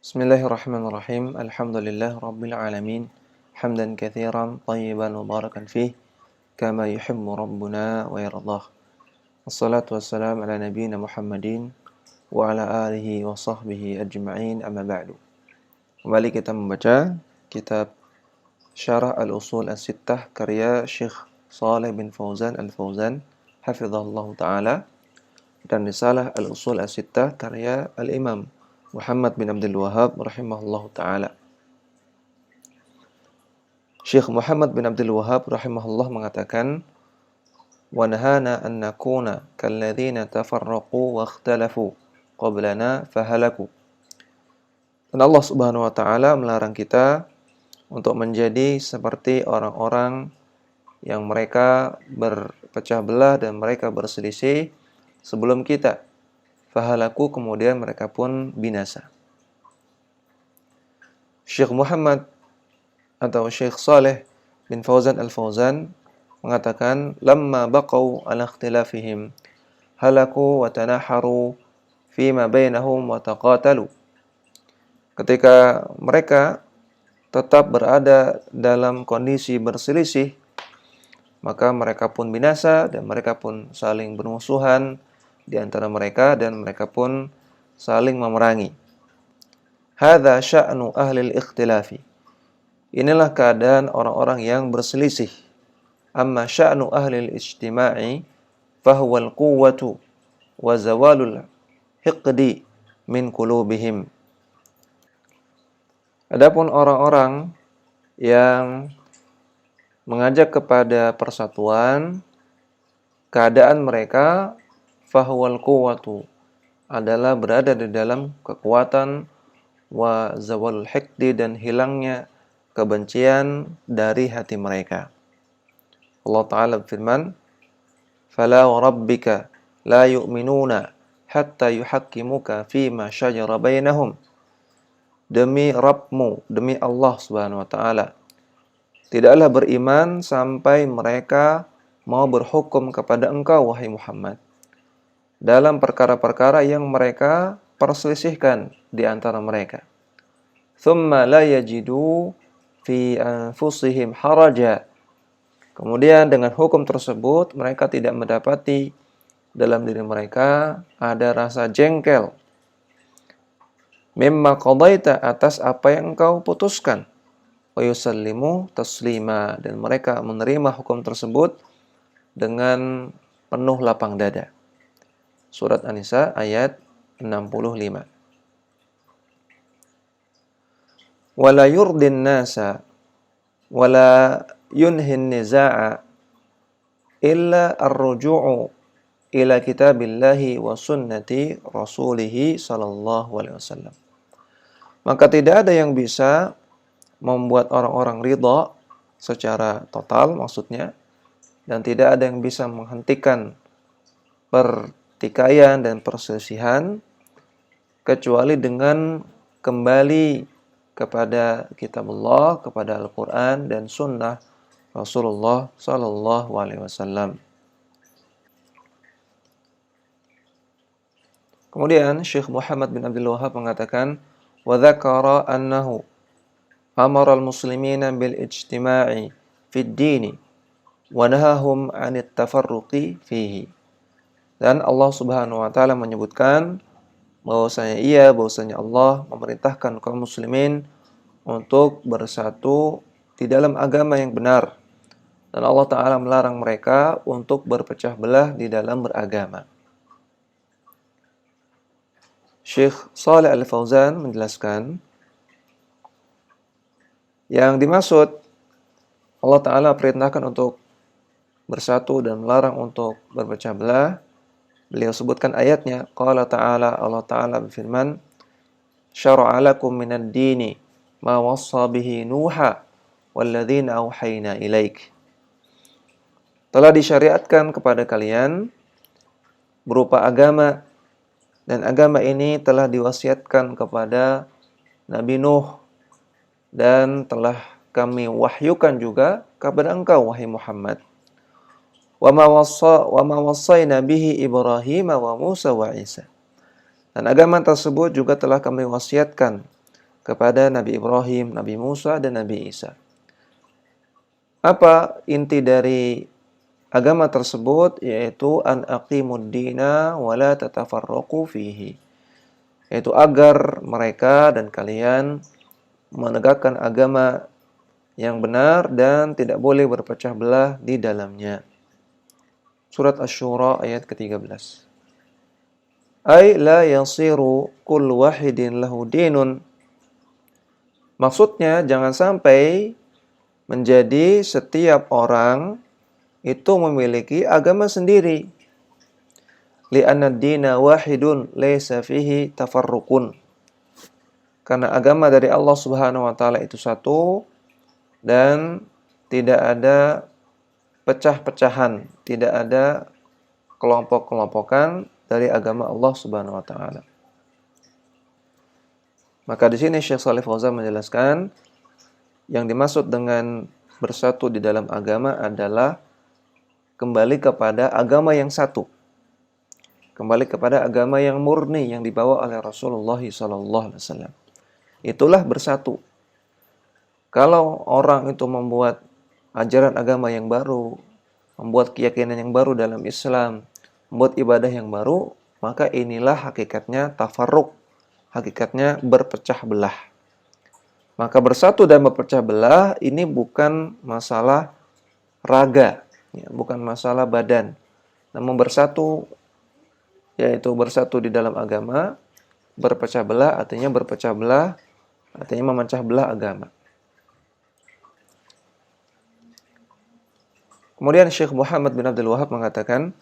Bismillahirrahmanirrahim. Alhamdulillah rabbil alamin. Hamdan katsiran tayyiban mubarakan fih kama yuhibbu rabbuna wa yardah. Wassalatu wassalamu ala nabiyyina Muhammadin wa ala alihi wa sahbihi ajma'in, amma ba'du. Kembali kita membaca kitab Syarah Al-Usul As-Sittah karya Syekh Shalih bin Fauzan Al-Fauzan hafizahullah ta'ala, dan risalah Al-Usul As-Sittah karya Al-Imam Muhammad bin Abdul Wahhab rahimahullah ta'ala. Syekh Muhammad bin Abdul Wahhab rahimahullah mengatakan, wa nahana an nakuna kalladzina tafarraqu wa ikhtalafu qablana fahalaku. Dan Allah Subhanahu wa taala melarang kita untuk menjadi seperti orang-orang yang mereka berpecah belah dan mereka berselisih sebelum kita. Fahalaku, kemudian mereka pun binasa. Syekh Muhammad atau Syekh Shalih bin Fauzan Al-Fauzan mengatakan, lamma baqau ala ikhtilafihim halaku wa tanaharu fima bainahum wa taqatalu. Ketika mereka tetap berada dalam kondisi berselisih, maka mereka pun binasa dan mereka pun saling bermusuhan di antara mereka dan mereka pun saling memerangi. Hadza sya'nu ahli al-ikhtilafi. Inilah keadaan orang-orang yang berselisih. Amma sya'nu ahli al-ijtima'i fahuwa al-quwwatu wa zawalul hiqdi min qulubihim. Adapun orang-orang yang mengajak kepada persatuan, keadaan mereka fahuwal quwwatu adalah berada di dalam kekuatan, wa zawalul hiqdi, dan hilangnya kebencian dari hati mereka. Allah Ta'ala berfirman, fala warabbika la yu'minuna hatta yuhakkimuka fima syajara bainahum. Demi Rabbmu, demi Allah Subhanahu wa taala, tidaklah beriman sampai mereka mau berhukum kepada engkau, wahai Muhammad, dalam perkara-perkara yang mereka perselisihkan di antara mereka. Thumma la yajidu fi anfusihim haraja. Kemudian dengan hukum tersebut mereka tidak mendapati dalam diri mereka ada rasa jengkel. Mimma qadaita, atas apa yang engkau putuskan. Wa yusallimu taslima, dan mereka menerima hukum tersebut dengan penuh lapang dada. Surat An-Nisa ayat 65. Wala yurdin nasa wala yunhin niza'a illa ar-ruju'u ila kitabillahi wa sunnati rasulihi sallallahu alaihi wasallam. Maka tidak ada yang bisa membuat orang-orang ridha secara total, maksudnya, dan tidak ada yang bisa menghentikan pertikaian dan perselisihan kecuali dengan kembali kepada kitabullah, kepada Al-Quran dan sunnah Rasulullah sallallahu alaihi wasallam. Kemudian Syekh Muhammad bin Abdul Wahhab mengatakan, wa dzakara annahu amara al-muslimina bil ijtima'i fid dini wa nahahum 'anit tafarruqi fihi. Dan Allah Subhanahu wa taala menyebutkan bahwasanya Allah memerintahkan kaum muslimin untuk bersatu di dalam agama yang benar, dan Allah Ta'ala melarang mereka untuk berpecah belah di dalam beragama. Syekh Shalih Al-Fauzan menjelaskan, yang dimaksud Allah Ta'ala perintahkan untuk bersatu dan melarang untuk berpecah belah, beliau sebutkan ayatnya. Qala ta'ala, Allah Ta'ala berfirman, syara'a lakum minad dini ma wassa bihi Nuha walladzina auhayna ilaik. Telah disyariatkan kepada kalian berupa agama, dan agama ini telah diwasiatkan kepada Nabi Nuh, dan telah kami wahyukan juga kepada engkau, wahai Muhammad. Wa ma wassayna bihi Ibrahim wa Musa wa Isa. Dan agama tersebut juga telah kami wasiatkan kepada Nabi Ibrahim, Nabi Musa, dan Nabi Isa. Apa inti dari agama tersebut? Yaitu an aqimud dina wa la tatafarraqu fihi. Yaitu agar mereka dan kalian menegakkan agama yang benar dan tidak boleh berpecah belah di dalamnya. Surat Asy-Syura ayat ke-13. Ay la yasiru kullu wahidin lahu dinun. Maksudnya jangan sampai menjadi setiap orang itu memiliki agama sendiri. Li'anna ad-dina wahidun laysa fihi tafarruqun. Karena agama dari Allah Subhanahu wa taala itu satu dan tidak ada pecah-pecahan, tidak ada kelompok-kelompokan dari agama Allah Subhanahu wa taala. Maka di sini Syekh Shalih Fauzan menjelaskan yang dimaksud dengan bersatu di dalam agama adalah kembali kepada agama yang satu. Kembali kepada agama yang murni yang dibawa oleh Rasulullah SAW. Itulah bersatu. Kalau orang itu membuat ajaran agama yang baru, membuat keyakinan yang baru dalam Islam, membuat ibadah yang baru, maka inilah hakikatnya tafarruq, hakikatnya berpecah belah. Maka bersatu dan berpecah belah ini bukan masalah raga, bukan masalah badan. Namun bersatu, yaitu bersatu di dalam agama, berpecah belah artinya memecah belah agama. Kemudian Syekh Muhammad bin Abdul Wahhab mengatakan,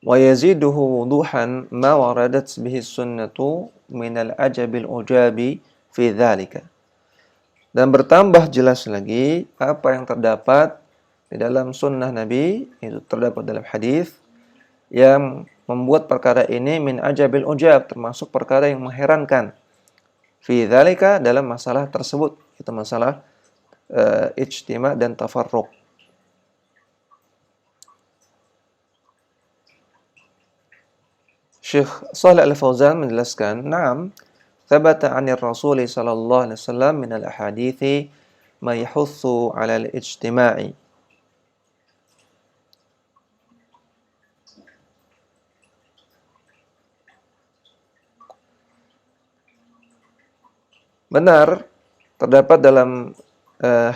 wa yaziduhu wuduhan ma waradat bihi sunnatu min al-ajabil ujabi fi dzalika. Dan bertambah jelas lagi apa yang terdapat di dalam sunnah Nabi, itu terdapat dalam hadis yang membuat perkara ini min ajabil ujab, termasuk perkara yang mengherankan. Fi dzalika, dalam masalah tersebut, itu masalah ijtima' dan tafarruq. Syekh Shalih Al-Fauzan menjelaskan, "Na'am, thabata 'anir Rasul sallallahu alaihi wasallam min al-ahadithi ma yahutsu 'ala al-ijtima'i." Benar, terdapat dalam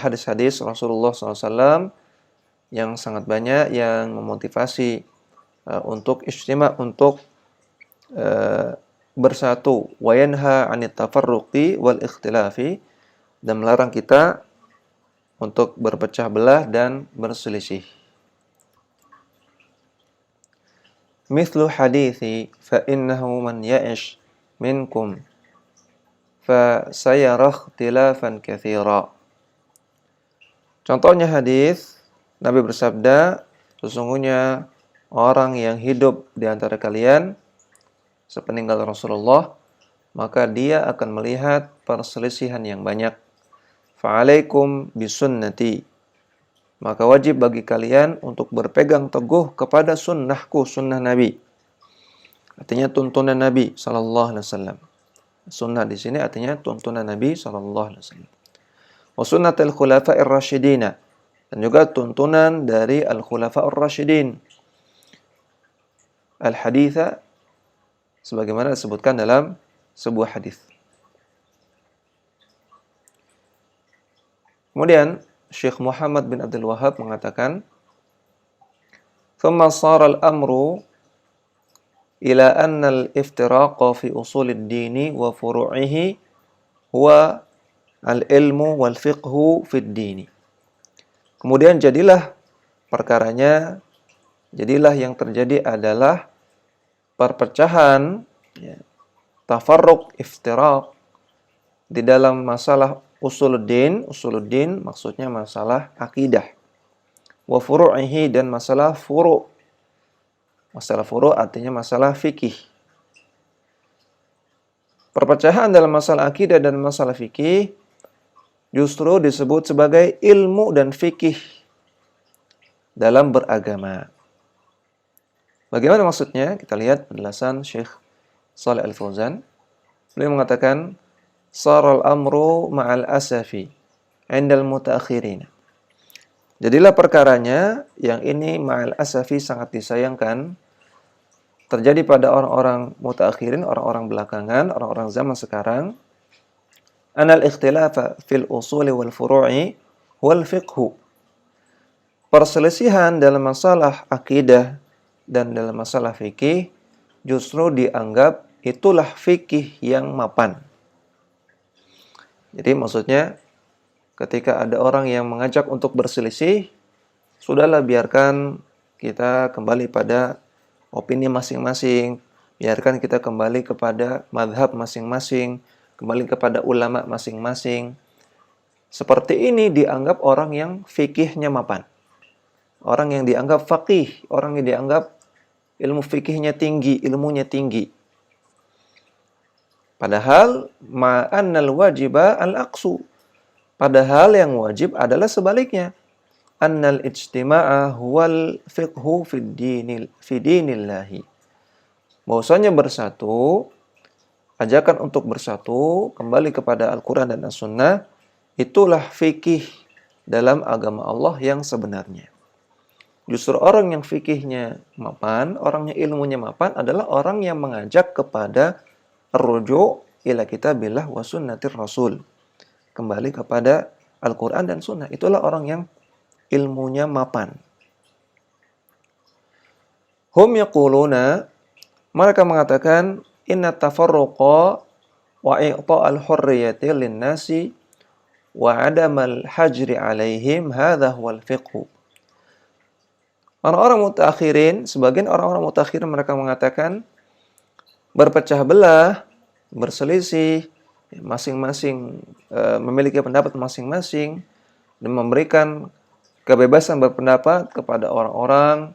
hadis-hadis Rasulullah SAW yang sangat banyak yang memotivasi untuk ijtima', untuk bersatu, wa yanha 'anit tafarruqi wal ikhtilafi, dan melarang kita untuk berpecah belah dan berselisih. Mithlu hadithi fa innahu man ya'ish minkum fa sayara ikhtilafan katsira. Contohnya hadis Nabi bersabda, sesungguhnya orang yang hidup di antara kalian sepeninggal Rasulullah, maka dia akan melihat perselisihan yang banyak. Fa'alaikum bisunnati. Maka wajib bagi kalian untuk berpegang teguh kepada sunnahku, sunnah Nabi. Artinya tuntunan Nabi sallallahu alaihi wasallam. Sunnah di sini artinya tuntunan Nabi sallallahu alaihi wasallam. Wa sunnatul khulafa'ir rasyidin, dan juga tuntunan dari al-khulafa'ur rasyidin. Al-haditha, sebagaimana disebutkan dalam sebuah hadis. Kemudian Syekh Muhammad bin Abdul Wahhab mengatakan, "Thumma shara al-amru ila anna al-iftiraqa fi usul ad-din wa furu'ihi huwa al-ilmu wal fiqhu fi ad-din." Kemudian jadilah yang terjadi adalah perpecahan, tafarruq, iftiraq di dalam masalah usuluddin maksudnya masalah akidah. Wa furu'ihi, dan masalah furu'. Masalah furu' artinya masalah fikih. Perpecahan dalam masalah akidah dan masalah fikih justru disebut sebagai ilmu dan fikih dalam beragama. Bagaimana maksudnya? Kita lihat penjelasan Syekh Shalih Al-Fauzan. Beliau mengatakan, saral amru ma'al asafi 'indal mutaakhirin. Jadilah perkaranya yang ini ma'al asafi sangat disayangkan terjadi pada orang-orang mutaakhirin, orang-orang belakangan, orang-orang zaman sekarang. Anal ikhtilafa fil usuli wal furu'i wal fiqhu. Perselisihan dalam masalah akidah dan dalam masalah fikih justru dianggap itulah fikih yang mapan. Jadi maksudnya ketika ada orang yang mengajak untuk berselisih, sudahlah biarkan kita kembali pada opini masing-masing, biarkan kita kembali kepada madhab masing-masing, kembali kepada ulama masing-masing. Seperti ini dianggap orang yang fikihnya mapan. Orang yang dianggap faqih, orang yang dianggap ilmu fikihnya tinggi, ilmunya tinggi. Padahal ma'annal wajiba al-aqsu. Padahal yang wajib adalah sebaliknya. Annal ijtima'a huwal fiqhu fi dinillahi. Bahwasanya bersatu, ajakan untuk bersatu kembali kepada Al-Qur'an dan As-Sunnah, itulah fikih dalam agama Allah yang sebenarnya. Justru orang yang fikihnya mapan, orang yang ilmunya mapan adalah orang yang mengajak kepada ar-ruju' ila kitabillah wa sunnatir rasul. Kembali kepada Al-Quran dan Sunnah. Itulah orang yang ilmunya mapan. Hum yaquluna, mereka mengatakan, inna tafarruqa wa i'ta'al hurriyati linnasi wa adamal hajri alaihim hadha huwal fiqhu. Orang-orang mutakhirin, sebagian orang-orang mutakhirin mereka mengatakan, berpecah belah, berselisih, masing-masing memiliki pendapat masing-masing dan memberikan kebebasan berpendapat kepada orang-orang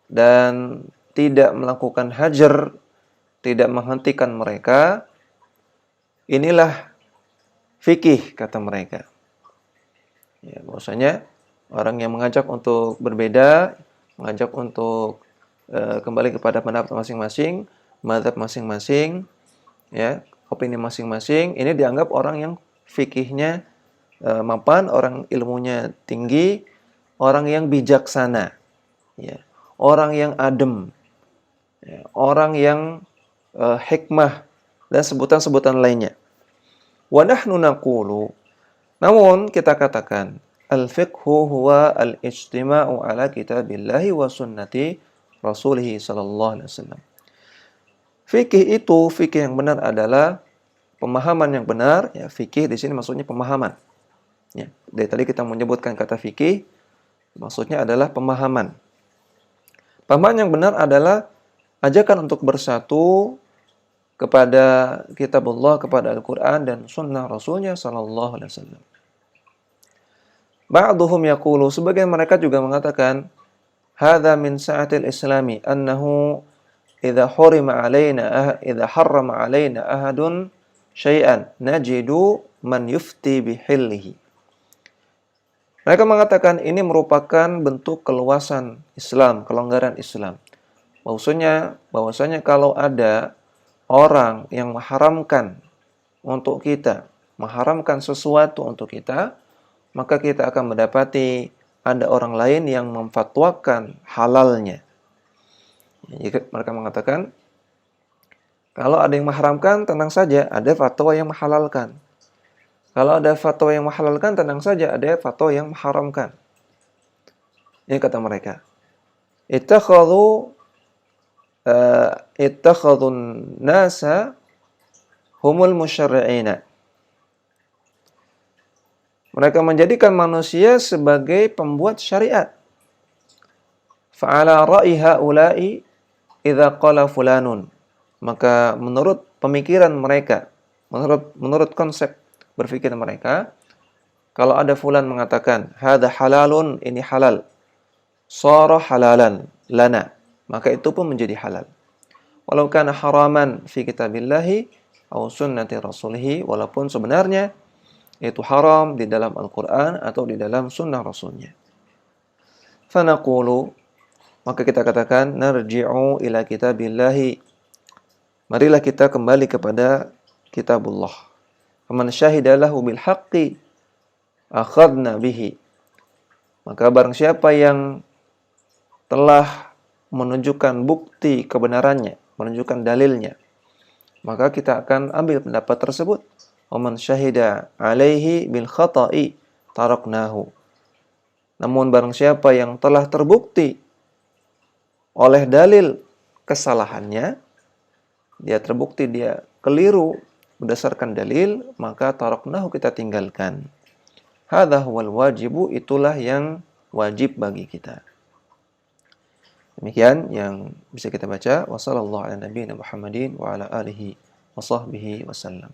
dan tidak melakukan hajar, tidak menghentikan mereka. Inilah fikih, kata mereka. Ya, bahwasanya orang yang mengajak untuk berbeda, mengajak untuk kembali kepada pendapat masing-masing, mazhab masing-masing, ya, opini masing-masing, ini dianggap orang yang fikihnya mapan, orang ilmunya tinggi, orang yang bijaksana, ya, orang yang adem, ya, orang yang hikmah dan sebutan-sebutan lainnya. Wa nahnu naqulu, namun kita katakan al-fiqhu huwa al-ijtima'u ala kitabillahi wa sunnati rasulih sallallahu alaihi wasallam. Fikih itu, fikih yang benar adalah pemahaman yang benar. Ya, fikih di sini maksudnya pemahaman. Ya, dari tadi kita menyebutkan kata fikih, maksudnya adalah pemahaman. Pemahaman yang benar adalah ajakan untuk bersatu kepada kitabullah, kepada Al-Quran dan sunnah Rasulnya sallallahu alaihi wasallam. Ba'duhum yaqulu, sebagian mereka juga mengatakan, hadza min sa'atil islami annahu idza harrama alaina ahadun syai'an najidu man yufti bihillihi. Mereka mengatakan ini merupakan bentuk keluasan Islam, kelonggaran Islam. Bahwasanya kalau ada orang yang mengharamkan untuk kita, mengharamkan sesuatu untuk kita, maka kita akan mendapati ada orang lain yang memfatwakan halalnya. Jadi mereka mengatakan, kalau ada yang mengharamkan, tenang saja, ada fatwa yang menghalalkan. Kalau ada fatwa yang menghalalkan, tenang saja, ada fatwa yang mengharamkan. Ini kata mereka. Ittakhadun nasa humul musyarri'ina. Mereka menjadikan manusia sebagai pembuat syariat. Fa'ala ra'i ha'ula'i idza qala fulanun. Maka menurut pemikiran mereka, menurut konsep berpikir mereka, kalau ada fulan mengatakan hadza halalun, ini halal, shara halalan lana, maka itu pun menjadi halal. Walau kana haraman fi kitabillahi aw sunnati rasulih, walaupun sebenarnya itu haram di dalam Al-Qur'an atau di dalam sunnah Rasulnya. Fanaqulu, maka kita katakan, narji'u ila kitabillahi. Marilah kita kembali kepada kitabullah. Faman syahida lahu bil haqqi akhadna bihi. Maka barang siapa yang telah menunjukkan bukti kebenarannya, menunjukkan dalilnya, maka kita akan ambil pendapat tersebut. Waman syahida alaihi bil khata'i taraknahu. Namun barang siapa yang telah terbukti oleh dalil kesalahannya, dia terbukti dia keliru berdasarkan dalil, maka taraknahu, kita tinggalkan. Hadza huwal wajibu, itulah yang wajib bagi kita. Demikian yang bisa kita baca. Wassallallahu ala nabiyina Muhammadin wa ala alihi wa sahbihi wasallam.